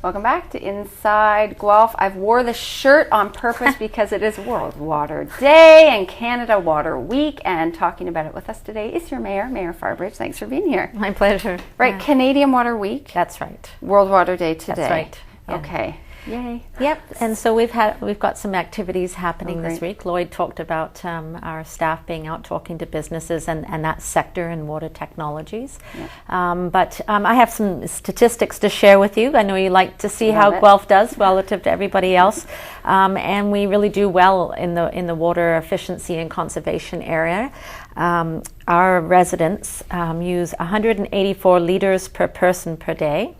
Welcome back to Inside Guelph. I've wore the shirt on purpose because it is World Water Day and Canada Water Week, and talking about it with us today is your Mayor, Mayor Farbridge. Thanks for being here. My pleasure. Right, yeah. Canadian Water Week. That's right. World Water Day today. That's right. Yeah. Okay. Yay. Yep. And so we've got some activities happening this week. Lloyd talked about our staff being out talking to businesses and that sector in water technologies. Yeah. But I have some statistics to share with you. I know you like to see how Guelph does relative to everybody else, and we really do well in the water efficiency and conservation area. Our residents use 184 liters per person per day.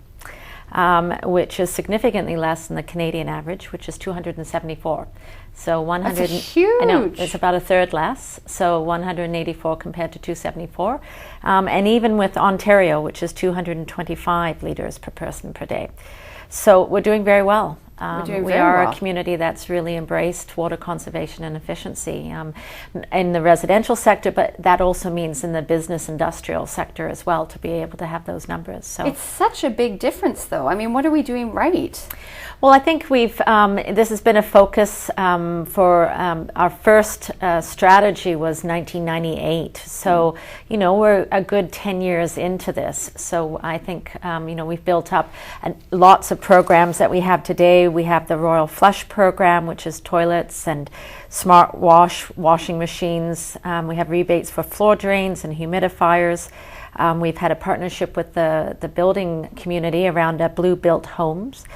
Which is significantly less than the Canadian average, which is 274. So 100. That's huge. I know, it's about a third less. So 184 compared to 274, and even with Ontario, which is 225 liters per person per day. So we're doing very well. We are a community that's really embraced water conservation and efficiency in the residential sector, but that also means in the business industrial sector as well, to be able to have those numbers. So it's such a big difference, though. I mean, what are we doing right? Well, I think this has been a focus for our first strategy was 1998. So, we're a good 10 years into this. So I think, we've built up lots of programs that we have today. We have the Royal Flush program, which is toilets and smart washing machines. We have rebates for floor drains and humidifiers. We've had a partnership with the building community around blue built homes,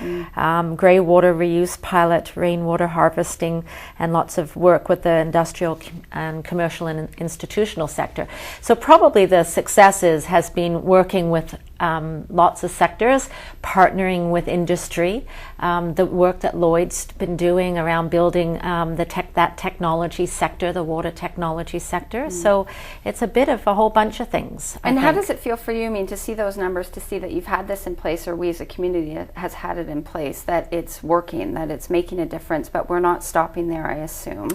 grey water reuse pilot, rainwater harvesting, and lots of work with the industrial and commercial and institutional sector. So probably the successes has been working with lots of sectors, partnering with industry, the work that Lloyd's been doing around building that technology sector, the water technology sector. So it's a bit of a whole bunch of things. And how does it feel for you, to see those numbers, to see that you've had this in place, or we as a community has had it in place, that it's working, that it's making a difference, but we're not stopping there, I assume?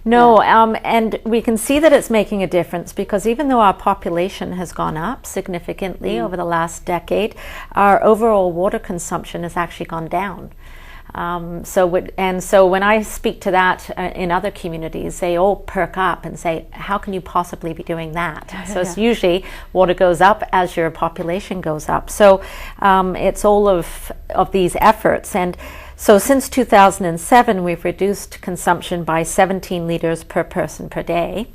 No, and we can see that it's making a difference because even though our population has gone up significantly over the last decade, our overall water consumption has actually gone down. So when I speak to that in other communities, they all perk up and say, how can you possibly be doing that? So it's usually water goes up as your population goes up. So it's all of these efforts. And so since 2007, we've reduced consumption by 17 liters per person per day.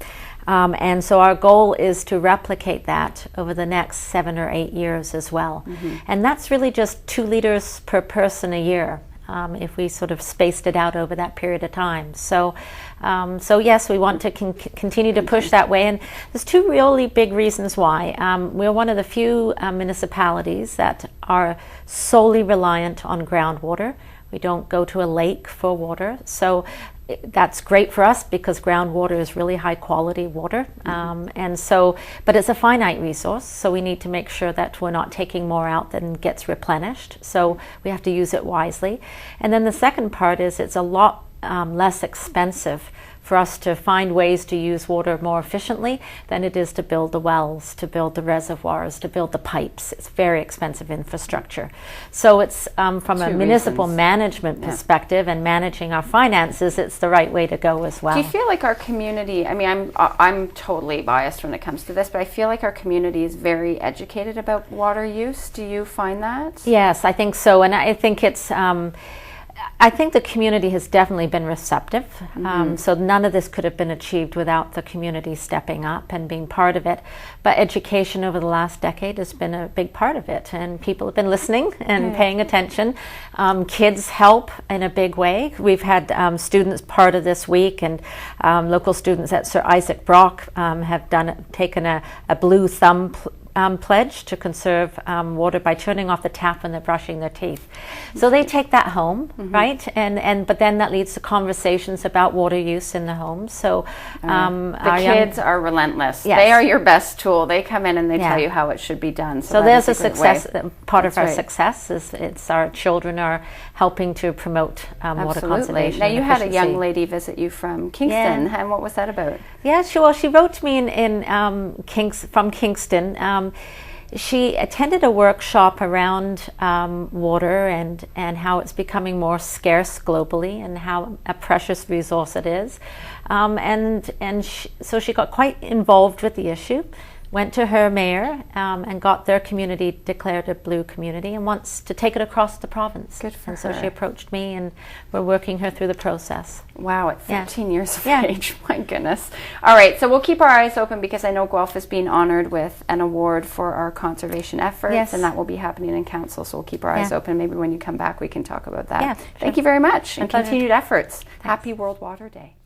And so our goal is to replicate that over the next 7 or 8 years as well. And that's really just 2 liters per person a year. If we sort of spaced it out over that period of time. So yes, we want to continue to push that way. And there's 2 really big reasons why. We're one of the few municipalities that are solely reliant on groundwater. We don't go to a lake for water. So that's great for us because groundwater is really high quality water. But it's a finite resource, so we need to make sure that we're not taking more out than gets replenished. So we have to use it wisely. And then the second part is it's a lot less expensive for us to find ways to use water more efficiently than it is to build the wells, to build the reservoirs, to build the pipes. It's very expensive infrastructure. So it's from a municipal management perspective and managing our finances, it's the right way to go as well. Do you feel like our community, I'm totally biased when it comes to this, but I feel like our community is very educated about water use. Do you find that? Yes, I think so. And I think I think the community has definitely been receptive. So none of this could have been achieved without the community stepping up and being part of it. But education over the last decade has been a big part of it, and people have been listening and paying attention. Kids help in a big way. We've had students part of this week, and local students at Sir Isaac Brock have taken a blue thumb pledge to conserve water by turning off the tap when they're brushing their teeth. So they take that home, right? But then that leads to conversations about water use in the home. So the kids are relentless. Yes. They are your best tool. They come in and they tell you how it should be done. So there's a success. Part of our success is it's our children are helping to promote water conservation. Now you had a young lady visit you from Kingston, and what was that about? Yeah, she wrote to me from Kingston. she attended a workshop around water and how it's becoming more scarce globally and how a precious resource it is. So she got quite involved with the issue, went to her mayor and got their community declared a blue community and wants to take it across the province. Good for her. So she approached me and we're working her through the process. Wow, at 13 years of age, my goodness. All right, so we'll keep our eyes open because I know Guelph is being honored with an award for our conservation efforts, and that will be happening in council, so we'll keep our eyes open. Maybe when you come back we can talk about that. Yeah, Thank you very much, and pleasure. continued efforts. Happy World Water Day.